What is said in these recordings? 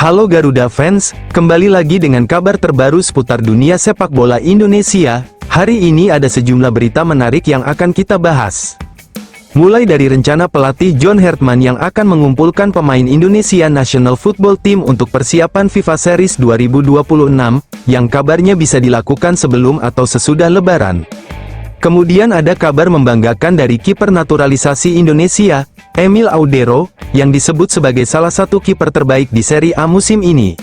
Halo Garuda fans, kembali lagi dengan kabar terbaru seputar dunia sepak bola Indonesia. Hari ini ada sejumlah berita menarik yang akan kita bahas. Mulai dari rencana pelatih John Hartman yang akan mengumpulkan pemain Indonesia National Football Team untuk persiapan FIFA Series 2026, yang kabarnya bisa dilakukan sebelum atau sesudah Lebaran. Kemudian ada kabar membanggakan dari kiper naturalisasi Indonesia, Emil Audero, yang disebut sebagai salah satu kiper terbaik di Serie A musim ini.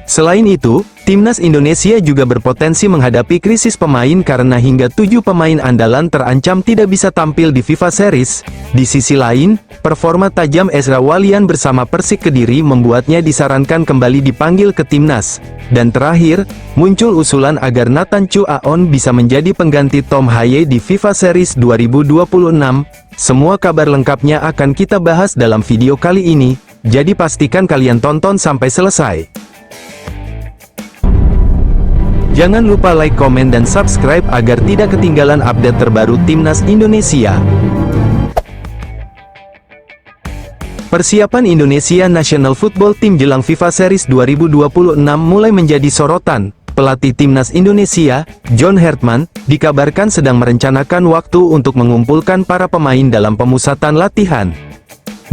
Selain itu, timnas Indonesia juga berpotensi menghadapi krisis pemain karena hingga 7 pemain andalan terancam tidak bisa tampil di FIFA Series. Di sisi lain, performa tajam Ezra Walian bersama Persik Kediri membuatnya disarankan kembali dipanggil ke timnas. Dan terakhir, muncul usulan agar Nathan Chu Aon bisa menjadi pengganti Tom Haye di FIFA Series 2026. Semua kabar lengkapnya akan kita bahas dalam video kali ini, jadi pastikan kalian tonton sampai selesai. Jangan lupa like, komen, dan subscribe agar tidak ketinggalan update terbaru Timnas Indonesia. Persiapan Indonesia National Football Team jelang FIFA Series 2026 mulai menjadi sorotan. Pelatih Timnas Indonesia, John Hartman, dikabarkan sedang merencanakan waktu untuk mengumpulkan para pemain dalam pemusatan latihan.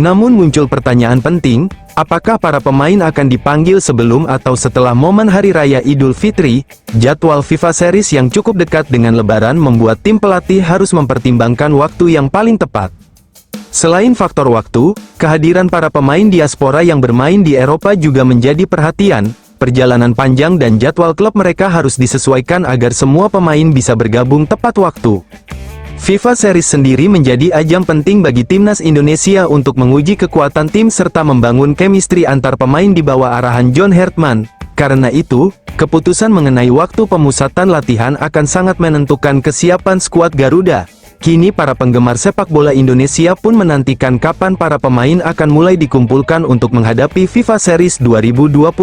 Namun muncul pertanyaan penting, apakah para pemain akan dipanggil sebelum atau setelah momen Hari Raya Idul Fitri? Jadwal FIFA Series yang cukup dekat dengan Lebaran membuat tim pelatih harus mempertimbangkan waktu yang paling tepat. Selain faktor waktu, kehadiran para pemain diaspora yang bermain di Eropa juga menjadi perhatian. Perjalanan panjang dan jadwal klub mereka harus disesuaikan agar semua pemain bisa bergabung tepat waktu. FIFA Series sendiri menjadi ajang penting bagi timnas Indonesia untuk menguji kekuatan tim serta membangun chemistry antar pemain di bawah arahan John Hartman. Karena itu, keputusan mengenai waktu pemusatan latihan akan sangat menentukan kesiapan skuad Garuda. Kini para penggemar sepak bola Indonesia pun menantikan kapan para pemain akan mulai dikumpulkan untuk menghadapi FIFA Series 2026.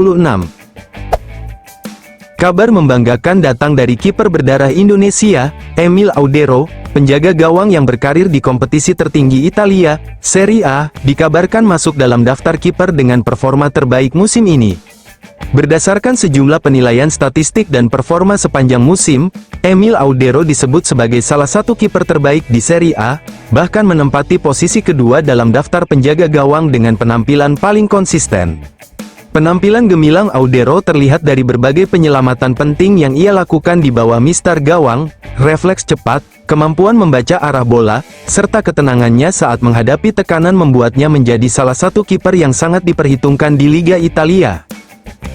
Kabar membanggakan datang dari kiper berdarah Indonesia, Emil Audero, penjaga gawang yang berkarir di kompetisi tertinggi Italia, Serie A, dikabarkan masuk dalam daftar kiper dengan performa terbaik musim ini. Berdasarkan sejumlah penilaian statistik dan performa sepanjang musim, Emil Audero disebut sebagai salah satu kiper terbaik di Serie A, bahkan menempati posisi kedua dalam daftar penjaga gawang dengan penampilan paling konsisten. Penampilan gemilang Audero terlihat dari berbagai penyelamatan penting yang ia lakukan di bawah mistar gawang, refleks cepat, kemampuan membaca arah bola, serta ketenangannya saat menghadapi tekanan membuatnya menjadi salah satu kiper yang sangat diperhitungkan di Liga Italia.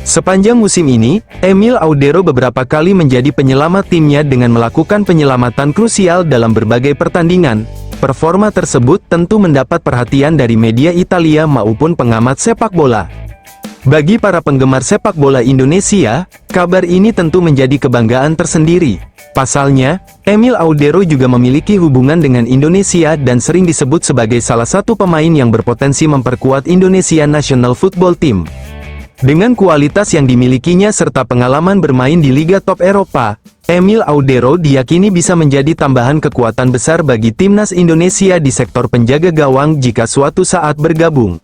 Sepanjang musim ini, Emil Audero beberapa kali menjadi penyelamat timnya dengan melakukan penyelamatan krusial dalam berbagai pertandingan. Performa tersebut tentu mendapat perhatian dari media Italia maupun pengamat sepak bola. Bagi para penggemar sepak bola Indonesia, kabar ini tentu menjadi kebanggaan tersendiri. Pasalnya, Emil Audero juga memiliki hubungan dengan Indonesia dan sering disebut sebagai salah satu pemain yang berpotensi memperkuat Indonesia National Football Team. Dengan kualitas yang dimilikinya serta pengalaman bermain di liga top Eropa, Emil Audero diyakini bisa menjadi tambahan kekuatan besar bagi timnas Indonesia di sektor penjaga gawang jika suatu saat bergabung.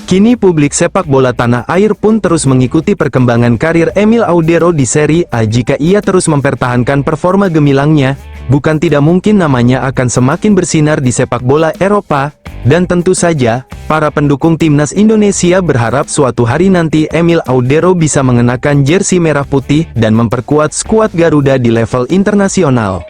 Kini publik sepak bola tanah air pun terus mengikuti perkembangan karir Emil Audero di Serie A. Jika ia terus mempertahankan performa gemilangnya, bukan tidak mungkin namanya akan semakin bersinar di sepak bola Eropa. Dan tentu saja, para pendukung timnas Indonesia berharap suatu hari nanti Emil Audero bisa mengenakan jersey merah putih dan memperkuat skuad Garuda di level internasional.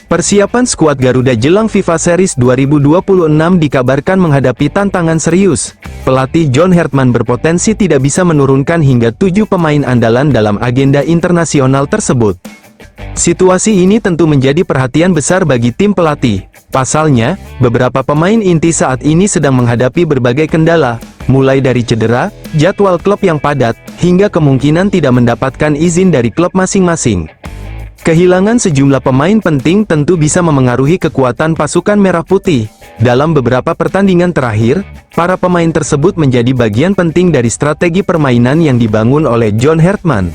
Persiapan skuad Garuda jelang FIFA Series 2026 dikabarkan menghadapi tantangan serius. Pelatih John Hartman berpotensi tidak bisa menurunkan hingga 7 pemain andalan dalam agenda internasional tersebut. Situasi ini tentu menjadi perhatian besar bagi tim pelatih. Pasalnya, beberapa pemain inti saat ini sedang menghadapi berbagai kendala, mulai dari cedera, jadwal klub yang padat, hingga kemungkinan tidak mendapatkan izin dari klub masing-masing. Kehilangan sejumlah pemain penting tentu bisa memengaruhi kekuatan pasukan merah putih. Dalam beberapa pertandingan terakhir, para pemain tersebut menjadi bagian penting dari strategi permainan yang dibangun oleh John Hartman.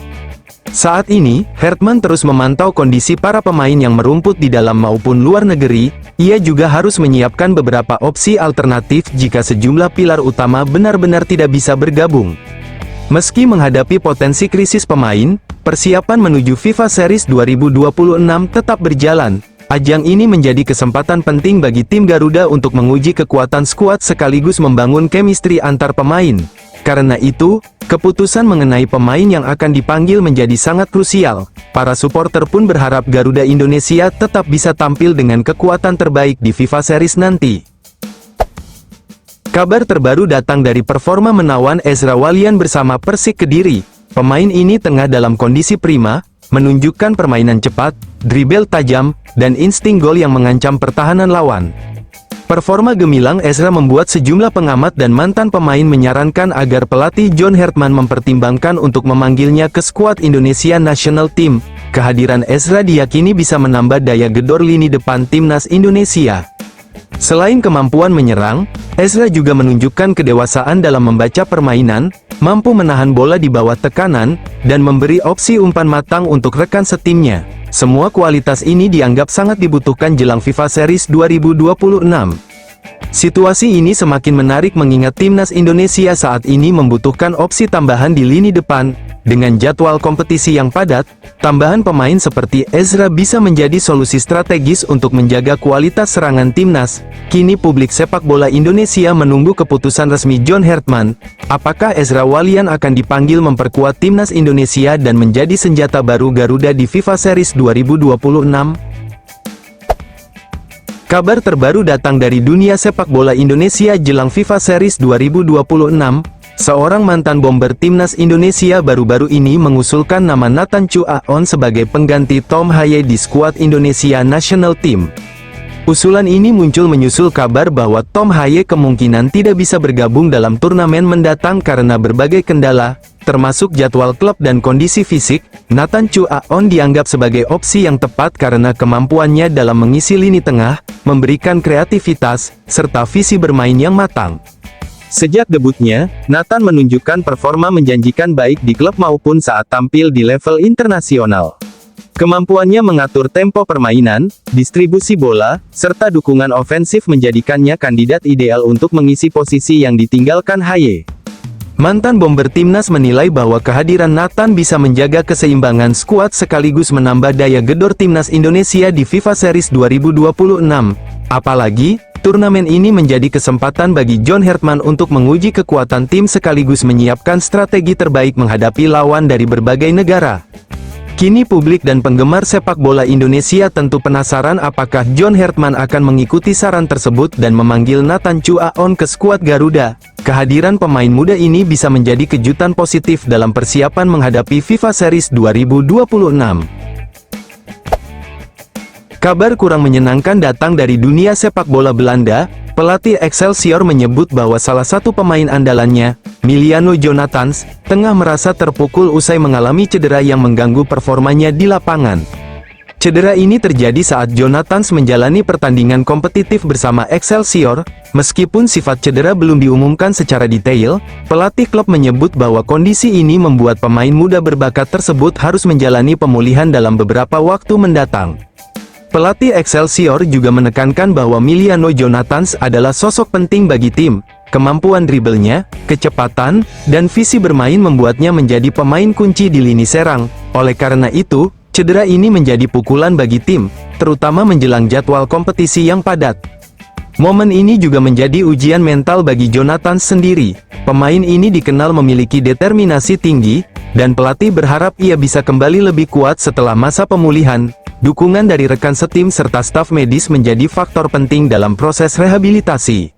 Saat ini, Hertman terus memantau kondisi para pemain yang merumput di dalam maupun luar negeri. Ia juga harus menyiapkan beberapa opsi alternatif jika sejumlah pilar utama benar-benar tidak bisa bergabung. Meski menghadapi potensi krisis pemain, persiapan menuju FIFA Series 2026 tetap berjalan. Ajang ini menjadi kesempatan penting bagi tim Garuda untuk menguji kekuatan skuad sekaligus membangun chemistry antar pemain. Karena itu, keputusan mengenai pemain yang akan dipanggil menjadi sangat krusial. Para supporter pun berharap Garuda Indonesia tetap bisa tampil dengan kekuatan terbaik di FIFA Series nanti. Kabar terbaru datang dari performa menawan Ezra Walian bersama Persik Kediri. Pemain ini tengah dalam kondisi prima, menunjukkan permainan cepat, dribble tajam, dan insting gol yang mengancam pertahanan lawan. Performa gemilang Ezra membuat sejumlah pengamat dan mantan pemain menyarankan agar pelatih John Hertman mempertimbangkan untuk memanggilnya ke skuad Indonesia National Team. Kehadiran Ezra diyakini bisa menambah daya gedor lini depan timnas Indonesia. Selain kemampuan menyerang, Ezra juga menunjukkan kedewasaan dalam membaca permainan, mampu menahan bola di bawah tekanan, dan memberi opsi umpan matang untuk rekan setimnya. Semua kualitas ini dianggap sangat dibutuhkan jelang FIFA Series 2026. Situasi ini semakin menarik mengingat timnas Indonesia saat ini membutuhkan opsi tambahan di lini depan. Dengan jadwal kompetisi yang padat, tambahan pemain seperti Ezra bisa menjadi solusi strategis untuk menjaga kualitas serangan timnas. Kini publik sepak bola Indonesia menunggu keputusan resmi John Hertman. Apakah Ezra Walian akan dipanggil memperkuat timnas Indonesia dan menjadi senjata baru Garuda di FIFA Series 2026? Kabar terbaru datang dari dunia sepak bola Indonesia jelang FIFA Series 2026. Seorang mantan bomber timnas Indonesia baru-baru ini mengusulkan nama Nathan Chu Aon sebagai pengganti Tom Haye di skuad Indonesia National Team. Usulan ini muncul menyusul kabar bahwa Tom Haye kemungkinan tidak bisa bergabung dalam turnamen mendatang karena berbagai kendala, termasuk jadwal klub dan kondisi fisik. Nathan Chu Aon dianggap sebagai opsi yang tepat karena kemampuannya dalam mengisi lini tengah, memberikan kreativitas, serta visi bermain yang matang. Sejak debutnya, Nathan menunjukkan performa menjanjikan baik di klub maupun saat tampil di level internasional. Kemampuannya mengatur tempo permainan, distribusi bola, serta dukungan ofensif menjadikannya kandidat ideal untuk mengisi posisi yang ditinggalkan Haye. Mantan bomber timnas menilai bahwa kehadiran Nathan bisa menjaga keseimbangan skuad sekaligus menambah daya gedor timnas Indonesia di FIFA Series 2026. Apalagi, turnamen ini menjadi kesempatan bagi John Hertman untuk menguji kekuatan tim sekaligus menyiapkan strategi terbaik menghadapi lawan dari berbagai negara. Kini publik dan penggemar sepak bola Indonesia tentu penasaran apakah John Hertman akan mengikuti saran tersebut dan memanggil Nathan Chu Aon ke skuad Garuda. Kehadiran pemain muda ini bisa menjadi kejutan positif dalam persiapan menghadapi FIFA Series 2026. Kabar kurang menyenangkan datang dari dunia sepak bola Belanda. Pelatih Excelsior menyebut bahwa salah satu pemain andalannya, Miliano Jonathans, tengah merasa terpukul usai mengalami cedera yang mengganggu performanya di lapangan. Cedera ini terjadi saat Jonathans menjalani pertandingan kompetitif bersama Excelsior. Meskipun sifat cedera belum diumumkan secara detail, pelatih klub menyebut bahwa kondisi ini membuat pemain muda berbakat tersebut harus menjalani pemulihan dalam beberapa waktu mendatang. Pelatih Excelsior juga menekankan bahwa Miliano Jonathans adalah sosok penting bagi tim. Kemampuan dribblenya, kecepatan, dan visi bermain membuatnya menjadi pemain kunci di lini serang. Oleh karena itu, cedera ini menjadi pukulan bagi tim, terutama menjelang jadwal kompetisi yang padat. Momen ini juga menjadi ujian mental bagi Jonathans sendiri. Pemain ini dikenal memiliki determinasi tinggi, dan pelatih berharap ia bisa kembali lebih kuat setelah masa pemulihan. Dukungan dari rekan setim serta staf medis menjadi faktor penting dalam proses rehabilitasi.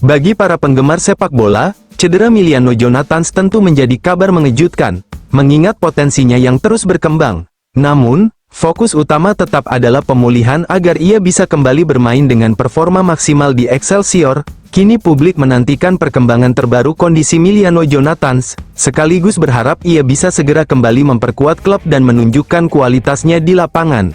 Bagi para penggemar sepak bola, cedera Miliano Jonathans tentu menjadi kabar mengejutkan, mengingat potensinya yang terus berkembang. Namun, fokus utama tetap adalah pemulihan agar ia bisa kembali bermain dengan performa maksimal di Excelsior. Kini publik menantikan perkembangan terbaru kondisi Miliano Jonathans, sekaligus berharap ia bisa segera kembali memperkuat klub dan menunjukkan kualitasnya di lapangan.